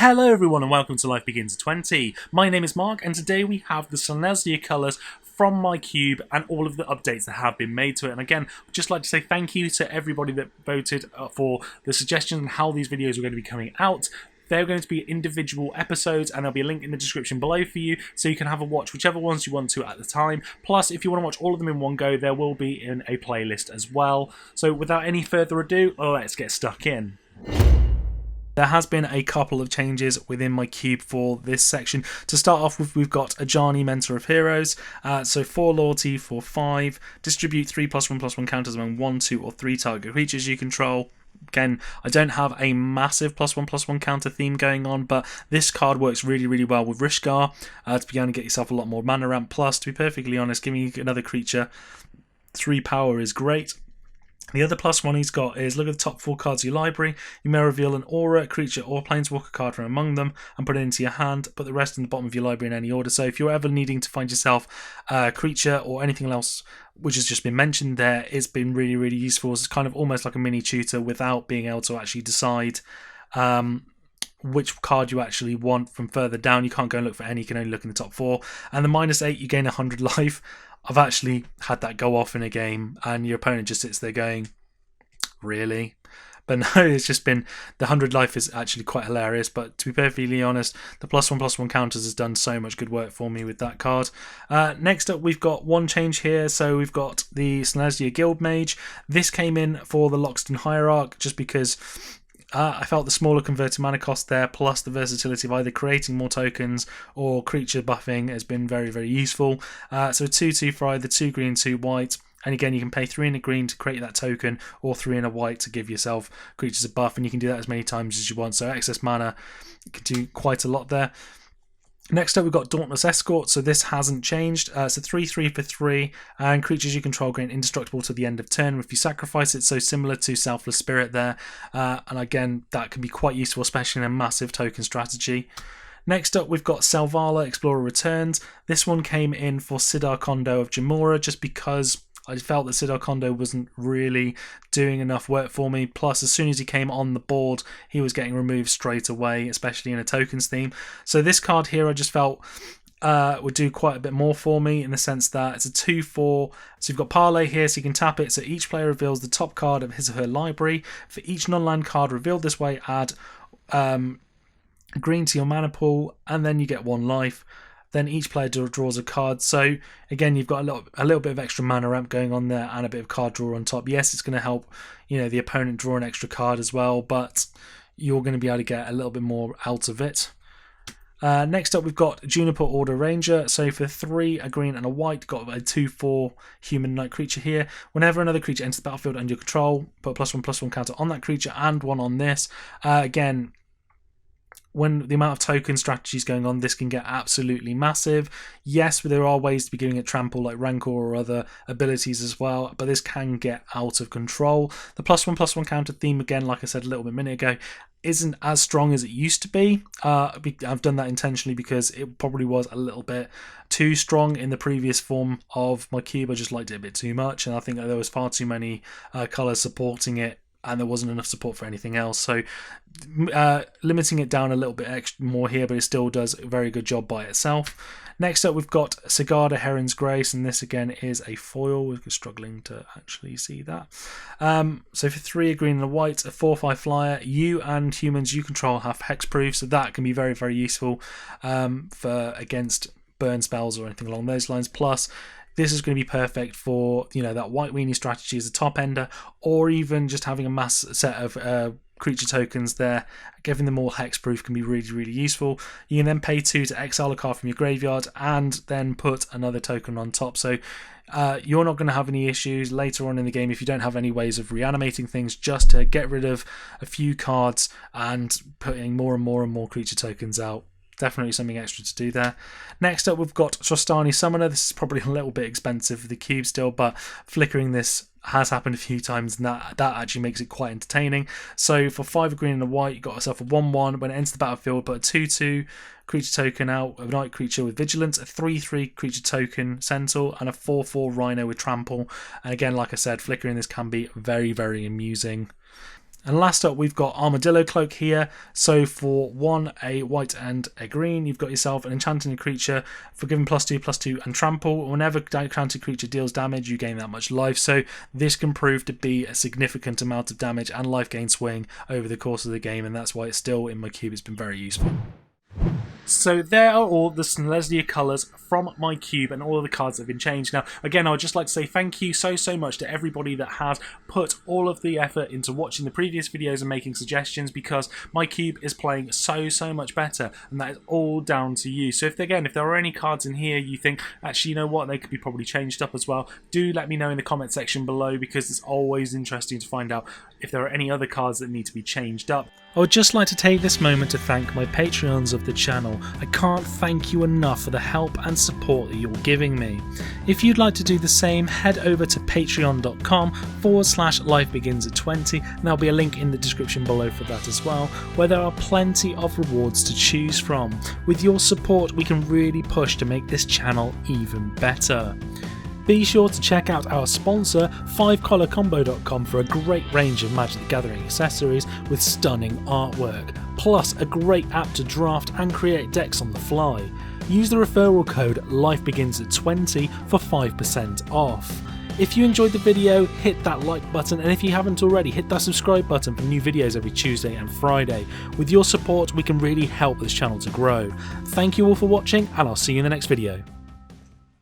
Hello everyone and welcome to Life Begins at 20. My name is Mark and today we have the Selesnya colours from my cube and all of the updates that have been made to it. And again, I'd just like to say thank you to everybody that voted for the suggestions and how these videos are going to be coming out. They're going to be individual episodes and there'll be a link in the description below for you so you can have a watch whichever ones you want to at the time. Plus, if you want to watch all of them in one go, there will be in a playlist as well. So without any further ado, let's get stuck in. There has been a couple of changes within my cube for this section. To start off with, we've got Ajani, Mentor of Heroes. So 4 loyalty for 5. Distribute 3+1/+1 counters among 1, 2 or 3 target creatures you control. Again, I don't have a massive +1/+1 counter theme going on, but this card works really well with Rishgar to be able to get yourself a lot more mana ramp. Plus, to be perfectly honest, giving you another creature 3 power is great. The other +1 he's got is look at the top 4 cards of your library. You may reveal an aura, creature or planeswalker card from among them and put it into your hand. Put the rest in the bottom of your library in any order. So if you're ever needing to find yourself a creature or anything else which has just been mentioned there, it's been really useful. It's kind of almost like a mini tutor without being able to actually decide which card you actually want from further down. You can't go and look for any, you can only look in the top 4. And the -8, you gain 100 life. I've actually had that go off in a game and your opponent just sits there going, really? But no, it's just been, the 100 life is actually quite hilarious. But to be perfectly honest, the +1/+1 counters has done so much good work for me with that card. Next up, we've got one change here. So we've got the Selesnya Guild Mage. This came in for the Loxton Hierarch just because I felt the smaller converted mana cost there, plus the versatility of either creating more tokens or creature buffing has been very useful. So 2/2 for either 2 green, 2 white. And again, you can pay 3 in a green to create that token, or 3 in a white to give yourself creatures a buff, and you can do that as many times as you want. So excess mana, you can do quite a lot there. Next up, we've got Dauntless Escort, so this hasn't changed. So 3/3 for 3, and creatures you control gain indestructible to the end of turn if you sacrifice it, so similar to Selfless Spirit there. And again, that can be quite useful, especially in a massive token strategy. Next up, we've got Selvala, Explorer Returns. This one came in for Sidar Kondo of Jamura, just because I felt that Sidar Kondo wasn't really doing enough work for me. Plus, as soon as he came on the board, he was getting removed straight away, especially in a tokens theme. So this card here, I just felt would do quite a bit more for me in the sense that it's a 2/4. So you've got Parlay here, so you can tap it. So each player reveals the top card of his or her library. For each non-land card revealed this way, add green to your mana pool, and then you get 1 life. Then each player draws a card. So again, you've got a little bit of extra mana ramp going on there and a bit of card draw on top. Yes, it's going to help, the opponent draw an extra card as well, but you're going to be able to get a little bit more out of it. Next up, we've got Juniper Order Ranger. So for 3, a green and a white, got a 2/4 human knight creature here. Whenever another creature enters the battlefield under your control, put a +1/+1 counter on that creature and 1 on this. Again, when the amount of token strategies going on, this can get absolutely massive. Yes, there are ways to be giving it trample like Rancor or other abilities as well, but this can get out of control. The +1/+1 counter theme, again, like I said a little bit a minute ago, isn't as strong as it used to be. I've done that intentionally because it probably was a little bit too strong in the previous form of my cube. I just liked it a bit too much, and I think that there was far too many colours supporting it, and there wasn't enough support for anything else. So limiting it down a little bit extra more here, but it still does a very good job by itself. Next up, we've got Sigarda Heron's Grace, and this again is a foil. We're struggling to actually see that. So for 3, a green and a white, a 4/5 flyer, you and humans you control have hexproof, so that can be very useful for against burn spells or anything along those lines. Plus, this is going to be perfect for that white weenie strategy as a top ender, or even just having a mass set of creature tokens there. Giving them all hexproof can be really useful. You can then pay 2 to exile a card from your graveyard and then put another token on top. So you're not going to have any issues later on in the game if you don't have any ways of reanimating things, just to get rid of a few cards and putting more and more creature tokens out. Definitely something extra to do there. Next up, we've got Sistani Summoner. This is probably a little bit expensive for the cube still, but flickering this has happened a few times, and that actually makes it quite entertaining. So for 5, a green and a white, you got yourself a 1/1. When it enters the battlefield, put a 2/2 creature token out, a night creature with vigilance, a 3/3 creature token centaur, and a 4/4 rhino with trample. And again, like I said, flickering this can be very amusing. And last up, we've got Armadillo Cloak here. So for 1, a white and a green, you've got yourself an enchanting creature for giving +2/+2 and trample. Whenever enchanted creature deals damage, you gain that much life. So this can prove to be a significant amount of damage and life gain swing over the course of the game, and that's why it's still in my cube. It's been very useful. So there are all the Selesnya colours from my cube and all of the cards that have been changed. Now, again, I would just like to say thank you so much to everybody that has put all of the effort into watching the previous videos and making suggestions, because my cube is playing so much better, and that is all down to you. So if there are any cards in here you think, actually, you know what, they could be probably changed up as well, do let me know in the comment section below, because it's always interesting to find out if there are any other cards that need to be changed up. I would just like to take this moment to thank my Patreons of the channel. I can't thank you enough for the help and support that you're giving me. If you'd like to do the same, head over to patreon.com/lifebegins@20, and there'll be a link in the description below for that as well, where there are plenty of rewards to choose from. With your support, we can really push to make this channel even better. Be sure to check out our sponsor, 5colorcombo.com, for a great range of Magic the Gathering accessories with stunning artwork, plus a great app to draft and create decks on the fly. Use the referral code LifeBegins20 for 5% off. If you enjoyed the video, hit that like button, and if you haven't already, hit that subscribe button for new videos every Tuesday and Friday. With your support, we can really help this channel to grow. Thank you all for watching, and I'll see you in the next video.